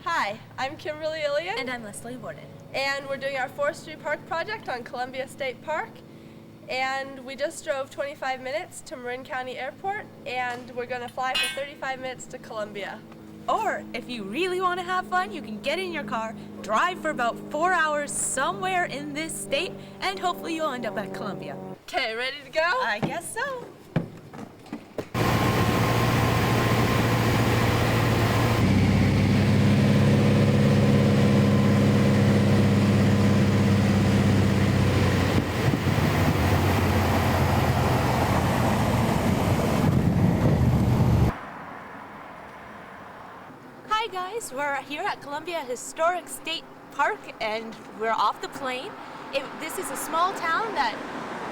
Hi, I'm Kimberly Eliot. And I'm Leslie Warden. And we're doing our Forestry Park project on Columbia State Park. And we just drove 25 minutes to Marin County Airport, and we're going to fly for 35 minutes to Columbia. Or, if you really want to have fun, you can get in your car, drive for about 4 hours somewhere in this state, and hopefully you'll end up at Columbia. Okay, ready to go? I guess so. Hi guys, we're here at Columbia Historic State Park and we're off the plane. This is a small town that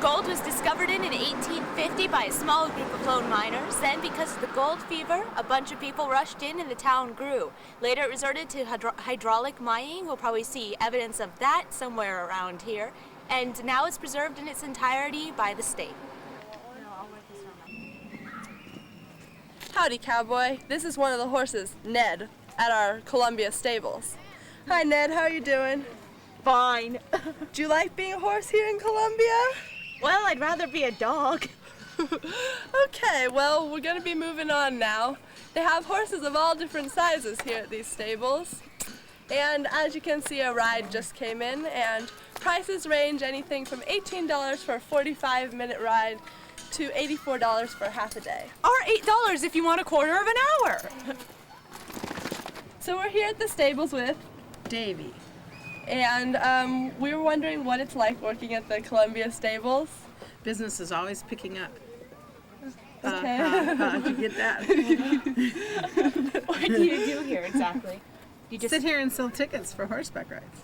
gold was discovered in 1850 by a small group of lone miners. Then, because of the gold fever, a bunch of people rushed in and the town grew. Later it resorted to hydraulic mining. We'll probably see evidence of that somewhere around here. And now it's preserved in its entirety by the state. Howdy, cowboy. This is one of the horses, Ned, at our Columbia stables. Hi, Ned. How are you doing? Fine. Do you like being a horse here in Columbia? Well, I'd rather be a dog. Okay, well, we're going to be moving on now. They have horses of all different sizes here at these stables. And as you can see, a ride just came in, and prices range anything from $18 for a 45-minute ride to $84 for half a day. Or $8 if you want a quarter of an hour. So we're here at the stables with Davey. And we were wondering what it's like working at the Columbia stables. Business is always picking up. Okay. How'd you get that? What do you do here exactly? You just Sit here and sell tickets for horseback rides.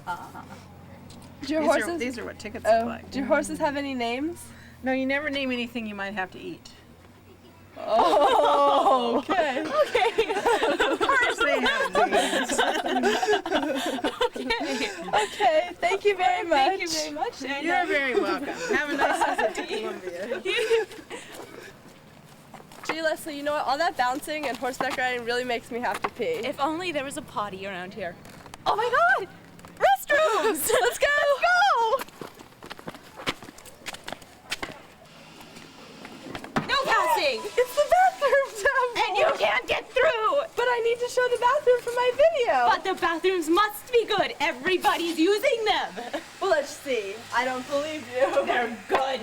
Do your horses? These are what tickets look like. Do your horses have any names? No, you never name anything you might have to eat. Oh, okay. Okay. Of course they have names. Okay, thank you very much. Thank you very much. And, You're very welcome. Have a nice visit to Columbia. Gee, Leslie, you know what? All that bouncing and horseback riding really makes me have to pee. If only there was a potty around here. Oh my God! Restrooms! Let's go! Go! No passing! It's the bathroom down And you can't get through! But I need to show the bathroom for my video. But the bathrooms must be good. Everybody's using them. Well, let's see. I don't believe you. They're good.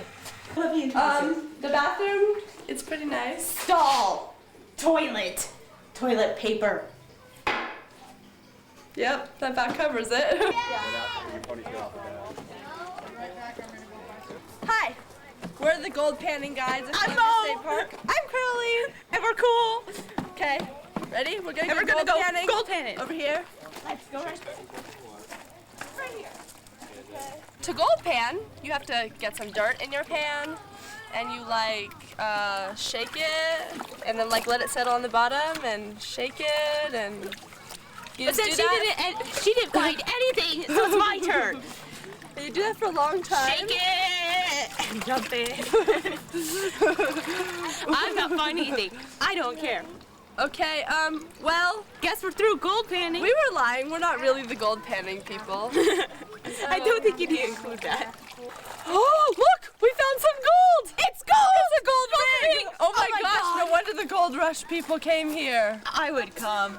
The bathroom, it's pretty nice. Stall. Toilet. Toilet paper. Yep, that about covers it. Hi, we're the gold panning guides at I'm Columbia Mo. State Park. I'm Curly. And we're cool. Okay, ready? We're gonna And we're go gonna gold go panning. gold panning. Over here. Let's go right here. To gold pan, you have to get some dirt in your pan, and you shake it, and then let it settle on the bottom, and shake it, and you But just then do that. she didn't find anything, so it's my turn. You do that for a long time. Shake it and jump it. I'm not finding anything. I don't care. Okay, well, Guess we're through gold panning. we were lying. We're not really the gold panning people. I don't think you need to include that. Oh, look! We found some gold! It's gold! It's a gold ring! Oh my gosh, God. no wonder the gold rush people came here. I would come.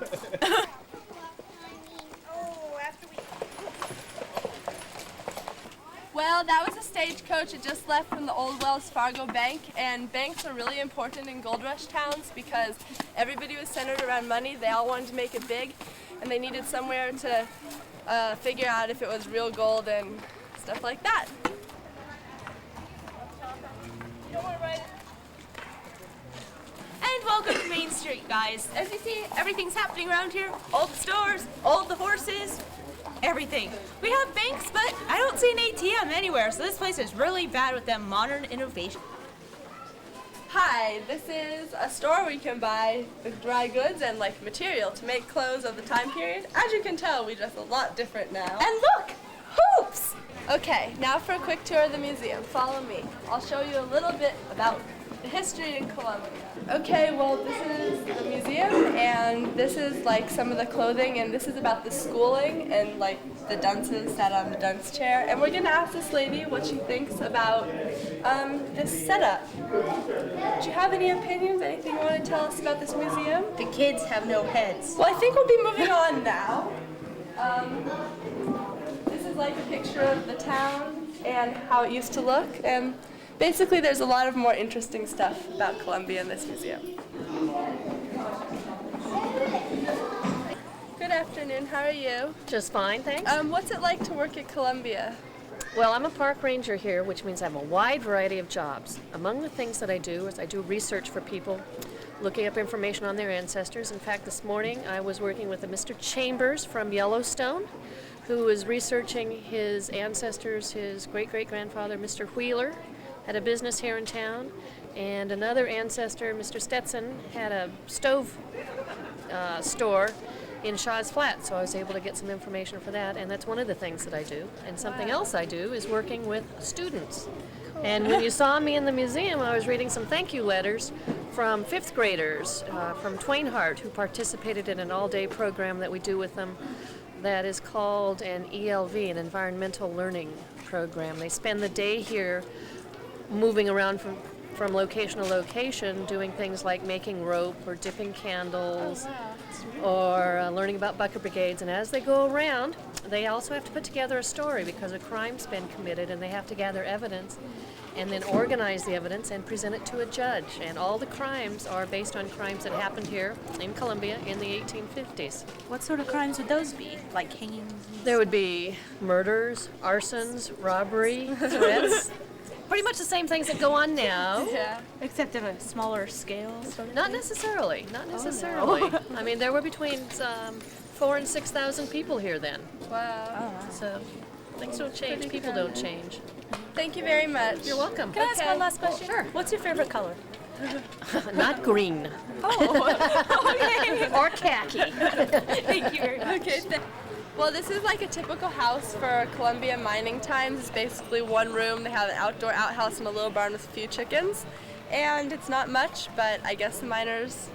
Well, that was a stagecoach. It just left from the old Wells Fargo Bank, and banks are really important in gold rush towns because everybody was centered around money. They all wanted to make it big, and they needed somewhere to figure out if it was real gold and stuff like that. You don't want to ride it? And welcome to Main Street, guys. As you see, everything's happening around here. All the stores, all the horses, everything. We have banks, but I don't see an ATM anywhere, so this place is really bad with them modern innovation. Hi, this is a store where you can buy the dry goods and material to make clothes of the time period. As you can tell, we dress a lot different now. And look, hoops! Okay, now for a quick tour of the museum. Follow me. I'll show you a little bit about the history in Colombia. Okay, well this is the museum, and this is like some of the clothing, and this is about the schooling, and like the dunces sat on the dunce chair. And we're gonna ask this lady what she thinks about this setup. Do you have any opinions, anything you want to tell us about this museum? The kids have no heads. Well, I think we'll be moving on now. This is like a picture of the town and how it used to look, and basically there's a lot of more interesting stuff about Colombia in this museum. Good afternoon, how are you? Just fine, thanks. What's it like to work at Columbia? Well, I'm a park ranger here, which means I have a wide variety of jobs. Among the things that I do is I do research for people, looking up information on their ancestors. In fact, this morning I was working with a Mr. Chambers from Yellowstone, who is researching his ancestors. His great-great-grandfather, Mr. Wheeler, had a business here in town, and another ancestor, Mr. Stetson, had a stove store in Shaw's Flat, so I was able to get some information for that, and that's one of the things that I do. And something else I do is working with students. And when you saw me in the museum, I was reading some thank you letters from 5th graders from Twainhart who participated in an all-day program that we do with them that is called an ELV, an Environmental Learning Program. They spend the day here moving around from location to location, doing things like making rope or dipping candles or learning about bucket brigades. And as they go around, they also have to put together a story because a crime's been committed, and they have to gather evidence and then organize the evidence and present it to a judge. And all the crimes are based on crimes that happened here in Colombia in the 1850s. What sort of crimes would those be? Like hangings? There would be murders, arsons, robbery, threats. Pretty much the same things that go on now. Yeah. Except of a smaller scale? Sort of Not thing? necessarily. Not necessarily. I mean, there were between 4,000 and 6,000 people here then. Wow. So things don't change. People don't change. Thank you very much. You're welcome. Can I ask one last question? Sure. What's your favorite color? Not green. Okay. Or khaki. Thank you very much. Okay. Well, this is like a typical house for Columbia mining times. It's basically one room. They have an outdoor outhouse and a little barn with a few chickens. And it's not much, but I guess the miners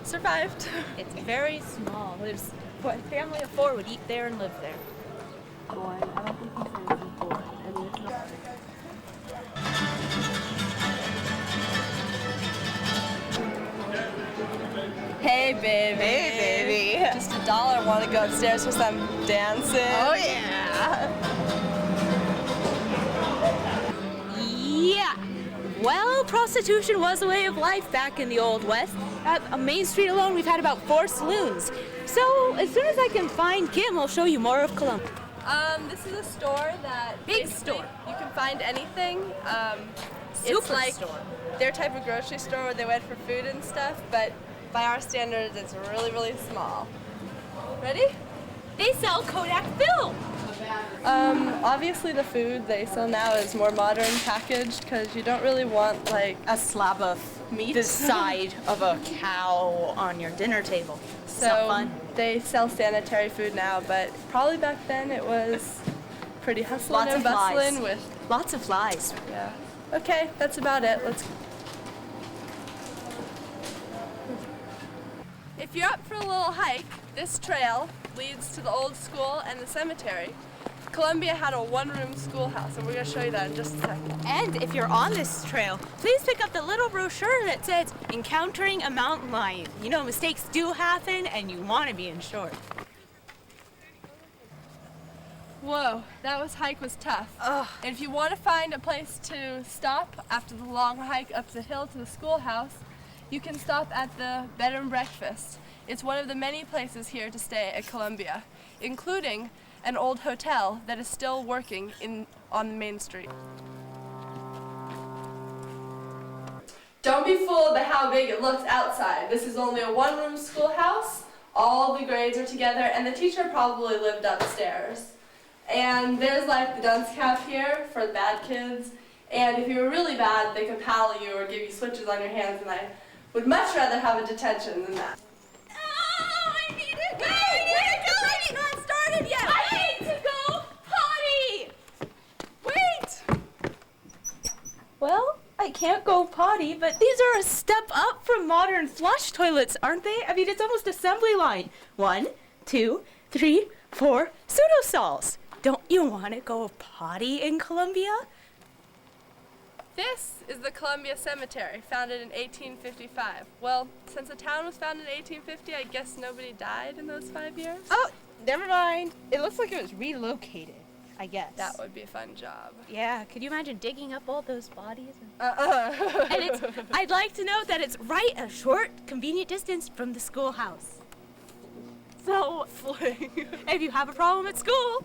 survived. It's very small. There's a family of 4 would eat there and live there. Hey, baby. Hey, baby. Just $1. Want to go upstairs for some dancing? Oh, yeah. Yeah. Well, prostitution was a way of life back in the Old West. On Main Street alone, we've had about 4 saloons. So, as soon as I can find Kim, I'll show you more of Columbia. This is a store that Big basically store. you can find anything. It's Super like store. their type of grocery store where they went for food and stuff, but by our standards, it's really, really small. Ready? They sell Kodak film. Obviously the food they sell now is more modern packaged because you don't really want like A slab of meat. the side of a cow on your dinner table. It's So not fun. they sell sanitary food now, but probably back then it was pretty hustling Lots and of flies. bustling with, Lots of flies. yeah. Okay, that's about it. Let's. If you're up for a little hike, this trail leads to the old school and the cemetery. Columbia had a one-room schoolhouse, and we're going to show you that in just a second. And if you're on this trail, please pick up the little brochure that says Encountering a Mountain Lion. You know, mistakes do happen, and you want to be insured. Whoa, that hike was tough. And if you want to find a place to stop after the long hike up the hill to the schoolhouse, you can stop at the Bed and Breakfast. It's one of the many places here to stay at Columbia, including an old hotel that is still working on Main Street. Don't be fooled by how big it looks outside. This is only a one-room schoolhouse. All the grades are together, and the teacher probably lived upstairs. And there's like the dunce cap here for the bad kids. And if you were really bad, they could paddle you or give you switches on your hands, and I would much rather have a detention than that. Oh, I need to go! It's not started yet! I need to go potty! Wait! Well, I can't can't go potty, but these are a step up from modern flush toilets, aren't they? I mean, it's almost assembly line. 1, 2, 3, 4 pseudo stalls. Don't you want to go potty in Columbia? This is the Columbia Cemetery, founded in 1855. Well, since the town was founded in 1850, I guess nobody died in those 5 years? Oh, never mind. It looks like it was relocated, I guess. That would be a fun job. Yeah, could you imagine digging up all those bodies? Uh-uh. And I'd like to note that it's right a short, convenient distance from the schoolhouse. So, if you have a problem at school,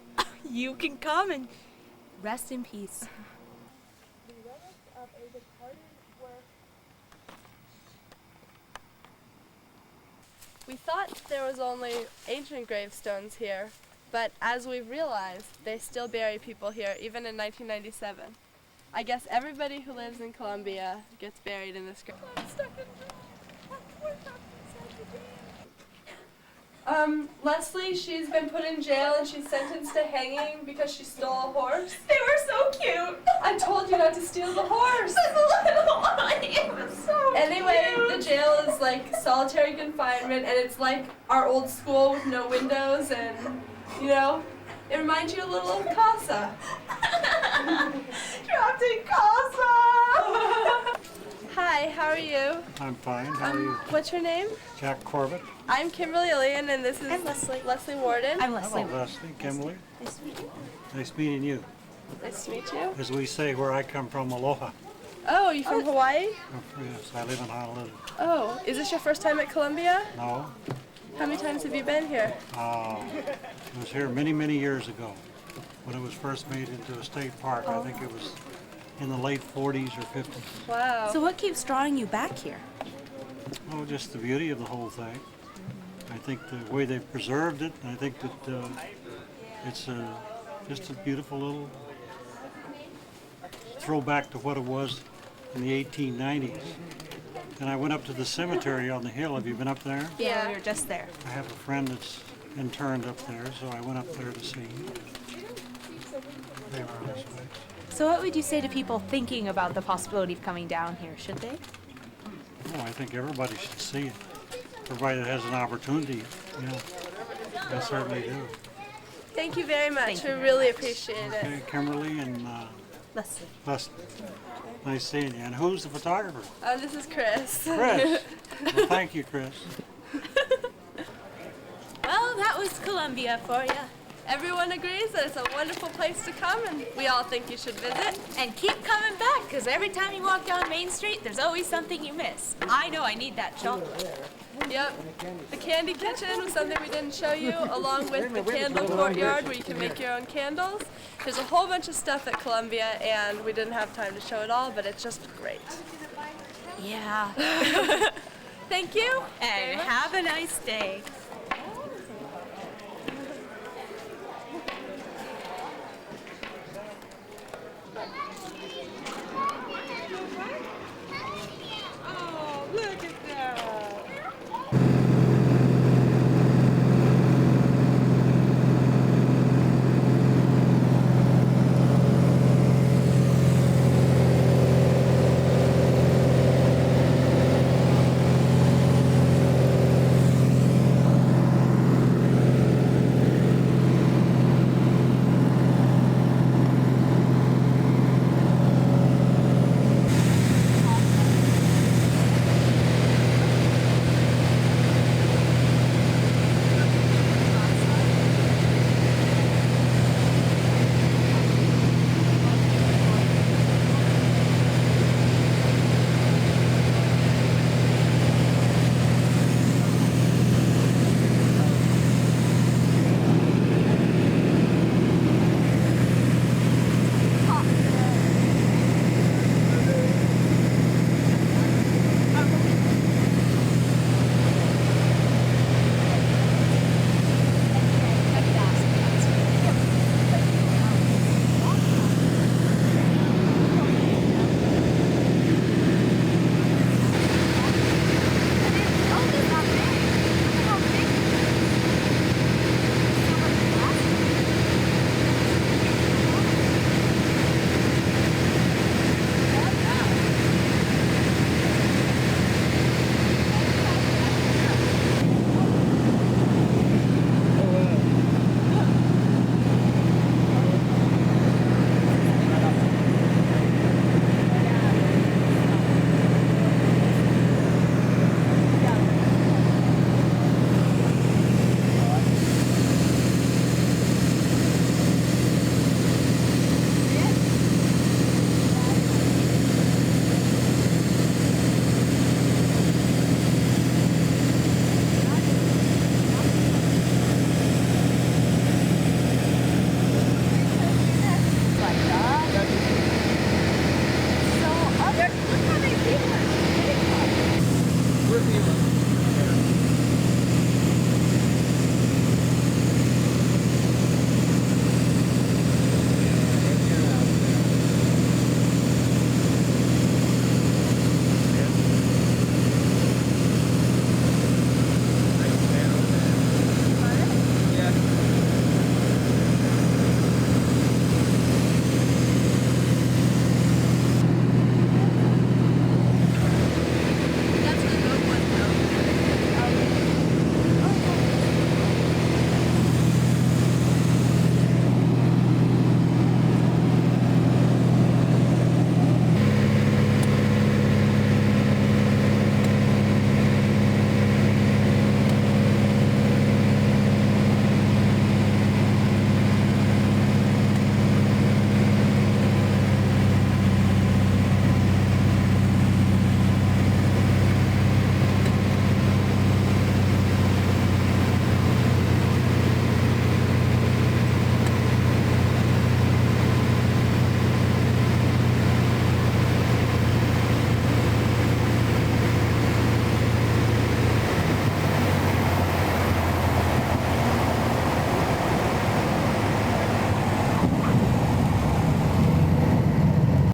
you can come and rest in peace. We thought there was only ancient gravestones here, but as we've realized, they still bury people here, even in 1997. I guess everybody who lives in Columbia gets buried in this grave. Leslie, she's been put in jail and she's sentenced to hanging because she stole a horse. They were so cute. I told you not to steal the horse. It was so Anyway, cute. the jail is like solitary confinement, and it's like our old school with no windows, and you know, it reminds you a little of Casa. Trapped in Casa. Hi, how are you? I'm fine. How are you? What's your name? Jack Corbett. I'm Kimberly Eliot, and this is I'm Leslie. Leslie Warden. I'm Hello, Leslie. Leslie. Kimberly. Nice to meet you. Nice meeting you. Nice to meet you. As we say where I come from, aloha. Oh, you from Hawaii? Oh, yes, I live in Honolulu. Oh, is this your first time at Columbia? No, How many times have you been here? I was here many, many years ago when it was first made into a state park. I think it was in the late 40s or 50s. Wow. So what keeps drawing you back here? Oh, just the beauty of the whole thing. I think the way they've preserved it, I think that it's just a beautiful little throwback to what it was in the 1890s. And I went up to the cemetery on the hill. Have you been up there? Yeah. We were just there. I have a friend that's interned up there, so I went up there to see him. They were nice place. So what would you say to people thinking about the possibility of coming down here? Should they? Oh, I think everybody should see it, provided it has an opportunity. You know, I certainly do. Thank you very much. Thank you We very really much. appreciate it. Okay, Kimberly and Leslie. Leslie. Nice seeing you. And who's the photographer? This is Chris. Chris. Well, thank you, Chris. Well, that was Columbia for you. Everyone agrees that it's a wonderful place to come, and we all think you should visit. And keep coming back, because every time you walk down Main Street, there's always something you miss. I know I need that chocolate. Yep. The candy kitchen was something we didn't show you, along with the candle courtyard where you can make your own candles. There's a whole bunch of stuff at Columbia, and we didn't have time to show it all, but it's just great. Yeah. Thank you. And have a nice day.